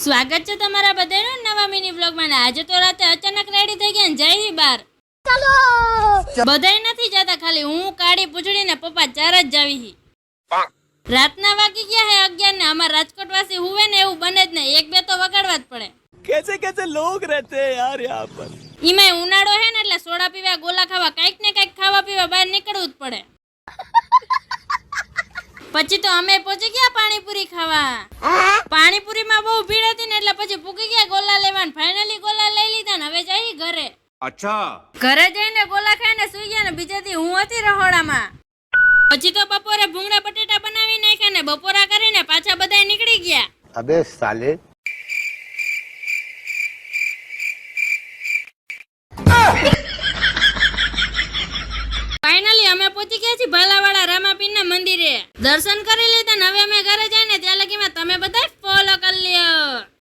સ્વાગત છે તમારા બધાનું નવા મિની વ્લોગમાં. આજે તો રાતે અચાનક રેડી થઈ ગયા ને જઈ બાર. બધાય નથી જતા, ખાલી હું, કાળી પૂંછડી ને પપ્પા ચાર જ જાવી. રાતના વાગી ગયા હે 11 ને. અમાર રાજકોટ વાસી હુવે ને એવું બને જ નહીં, એક બે તો વગાડવા જ પડે. कैसे कैसे लोग रहते हैं यार यहाँ पर. ઈમાંય ઉનાળો હે ને એટલે સોડા પીવા, ગોલા ખાવા, કઈક ને કઈક ખાવા પીવા બહાર નીકળવું જ પડે. પછી તો અમે પહોંચી ગયા પાણીપુરી ખાવા. પાણીપુરીમાં બહુ ભીડ હતી ને એટલે પછી પૂકી ગયા ગોલા લેવા. ફાઇનલી ગોલા લઈ લીધા ને હવે જઈ ઘરે. અચ્છા, ઘરે જઈને ગોલા ખાઈને સુઈ ગયા ને બીજે દી હું હતી રહોડામાં. પછી તો બપોરે ભૂંગળા બટેટા બનાવી નાખ્યા ને બપોરા કરીને પાછા બધાય નીકળી ગયા. अबे साले. ફાઇનલી અમે પહોંચી ગયા છીએ ભાલાવાડા રામાપીરના મંદિરે. દર્શન કરી લીધા ને હવે અમે ઘરે જઈને ત્યાં લગીમાં તમે બધા ફોલો કરી લ્યો.